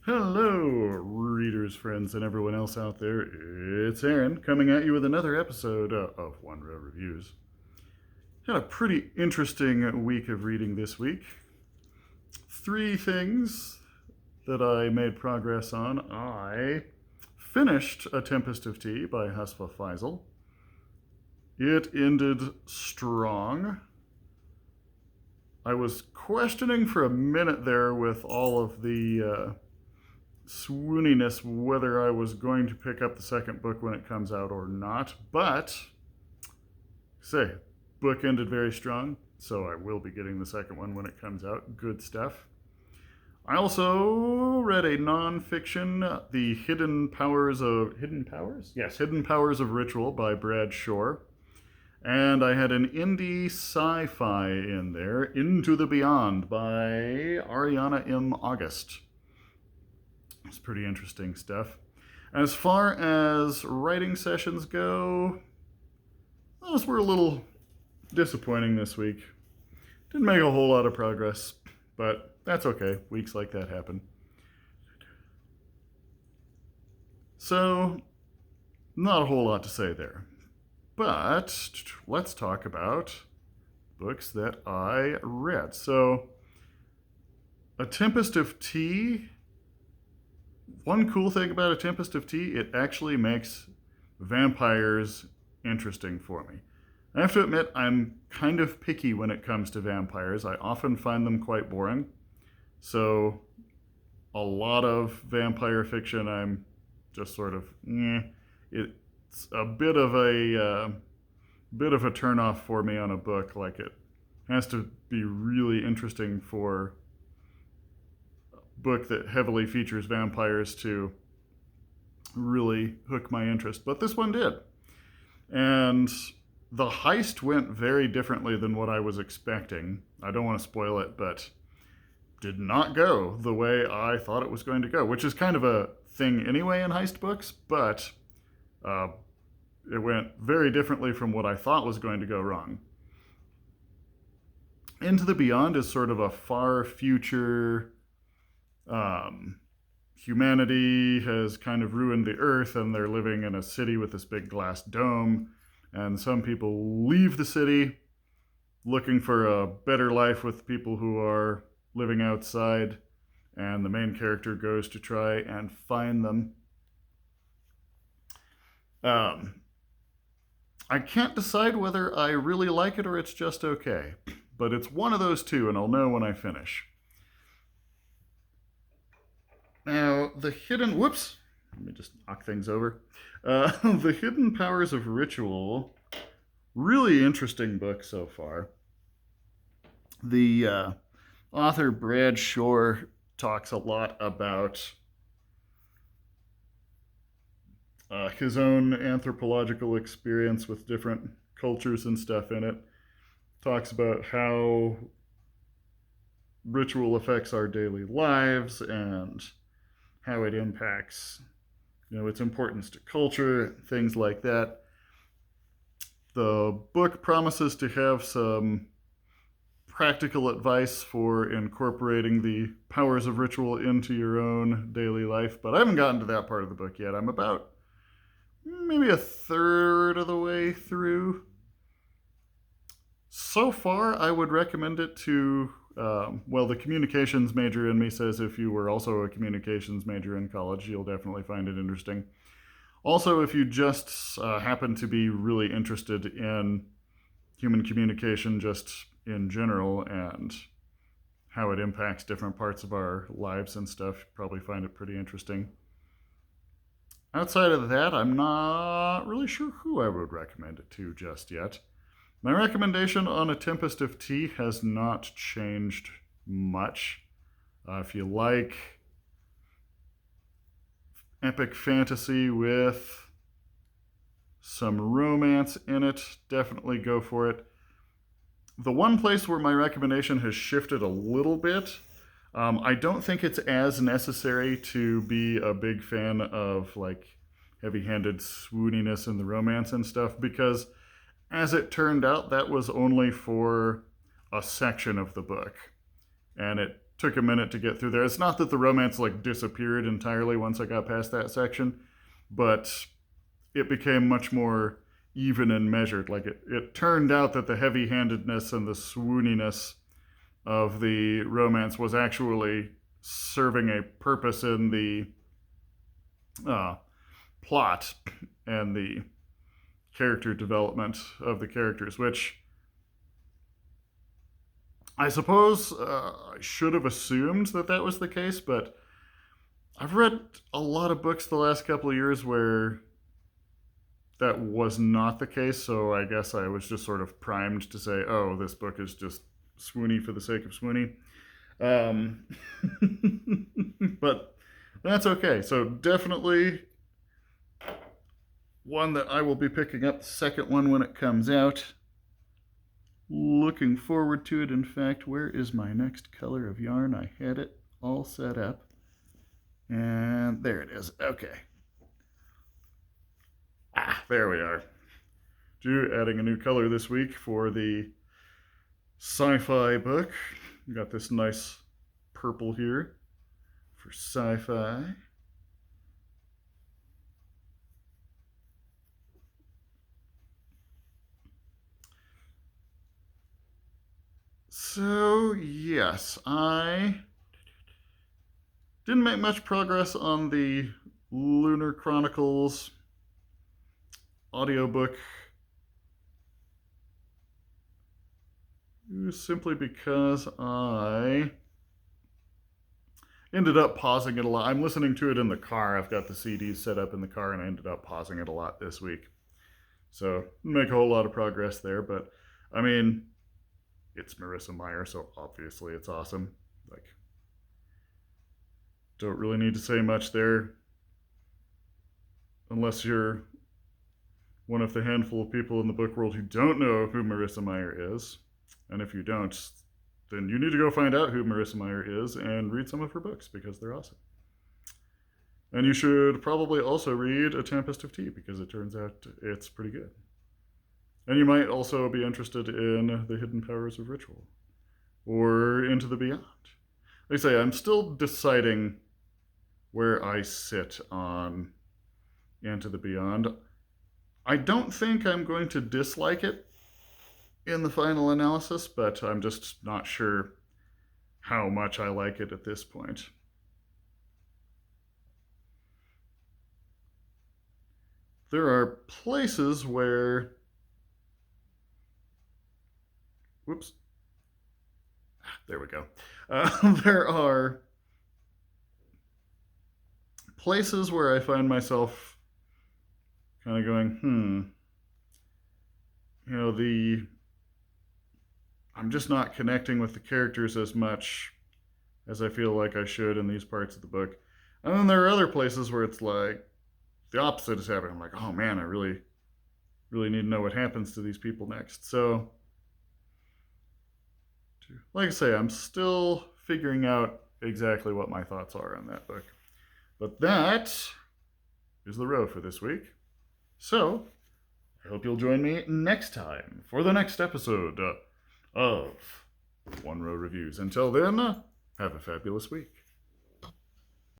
Hello, readers, friends, and everyone else out there. It's Aaron coming at you with another episode of One Row Reviews. Had a pretty interesting week of reading this week. Three things that I made progress on. I finished A Tempest of Tea by Hasfah Faizal. It ended strong. I was questioning for a minute there with all of the swooniness whether I was going to pick up the second book when it comes out or not. But, book ended very strong, so I will be getting the second one when it comes out. Good stuff. I also read a nonfiction, The Hidden Powers? Yes, Hidden Powers of Ritual by Brad Shore. And I had an indie sci-fi in there, Into the Beyond by Ariana M. August. It's pretty interesting stuff. As far as writing sessions go, those were a little disappointing this week. Didn't make a whole lot of progress, but that's okay. Weeks like that happen. So, not a whole lot to say there. But let's talk about books that I read. So, A Tempest of Tea. One cool thing about A Tempest of Tea, it actually makes vampires interesting for me. I have to admit, I'm kind of picky when it comes to vampires. I often find them quite boring. So, a lot of vampire fiction, I'm just sort of, It's a bit of a turnoff for me on a book. Like, it has to be really interesting for a book that heavily features vampires to really hook my interest. But this one did. And the heist went very differently than what I was expecting. I don't want to spoil it, but did not go the way I thought it was going to go, which is kind of a thing anyway in heist books, but it went very differently from what I thought was going to go wrong. Into the Beyond is sort of a far future. Humanity has kind of ruined the earth, and they're living in a city with this big glass dome. And some people leave the city looking for a better life with people who are living outside, and the main character goes to try and find them. I can't decide whether I really like it or it's just okay, but it's one of those two, and I'll know when I finish. Now, whoops, let me just knock things over. The Hidden Powers of Ritual, really interesting book so far. The author, Brad Shore, talks a lot about his own anthropological experience with different cultures and stuff in it. Talks about how ritual affects our daily lives and how it impacts, its importance to culture, things like that. The book promises to have some practical advice for incorporating the powers of ritual into your own daily life, but I haven't gotten to that part of the book yet. I'm about maybe a third of the way through. So far, I would recommend it to, the communications major in me says if you were also a communications major in college, you'll definitely find it interesting. Also, if you just happen to be really interested in human communication just in general and how it impacts different parts of our lives and stuff, you probably find it pretty interesting. Outside of that, I'm not really sure who I would recommend it to just yet. My recommendation on A Tempest of Tea has not changed much. If you like epic fantasy with some romance in it, definitely go for it. The one place where my recommendation has shifted a little bit, I don't think it's as necessary to be a big fan of like heavy-handed swooniness in the romance and stuff, because as it turned out, that was only for a section of the book. And it took a minute to get through there. It's not that the romance like disappeared entirely once I got past that section, but it became much more even and measured. Like it turned out that the heavy-handedness and the swooniness of the romance was actually serving a purpose in the plot and the character development of the characters, which I suppose I should have assumed that that was the case, but I've read a lot of books the last couple of years where that was not the case, so I guess I was just sort of primed to say, oh, this book is just swoony for the sake of swoony. But that's okay. So definitely one that I will be picking up, the second one when it comes out. Looking forward to it. In fact, where is my next color of yarn? I had it all set up. And there it is. Okay. There we are. Adding a new color this week for the sci-fi book. We got this nice purple here for sci-fi. So, yes, I didn't make much progress on the Lunar Chronicles audiobook simply because I ended up pausing it a lot. I'm listening to it in the car. I've got the CDs set up in the car, and I ended up pausing it a lot this week. So, didn't make a whole lot of progress there, but I mean, it's Marissa Meyer, so obviously it's awesome. Like, don't really need to say much there, unless you're one of the handful of people in the book world who don't know who Marissa Meyer is. And if you don't, then you need to go find out who Marissa Meyer is and read some of her books, because they're awesome. And you should probably also read A Tempest of Tea, because it turns out it's pretty good. And you might also be interested in The Hidden Powers of Ritual or Into the Beyond. Like I say, I'm still deciding where I sit on Into the Beyond. I don't think I'm going to dislike it in the final analysis, but I'm just not sure how much I like it at this point. There are places where... Whoops. There we go. There are places where I find myself kind of going, you know, I'm just not connecting with the characters as much as I feel like I should in these parts of the book. And then there are other places where it's like the opposite is happening. I'm like, oh man, I really need to know what happens to these people next. So, like I say, I'm still figuring out exactly what my thoughts are on that book. But that is the row for this week. So, I hope you'll join me next time for the next episode of One Row Reviews. Until then, have a fabulous week.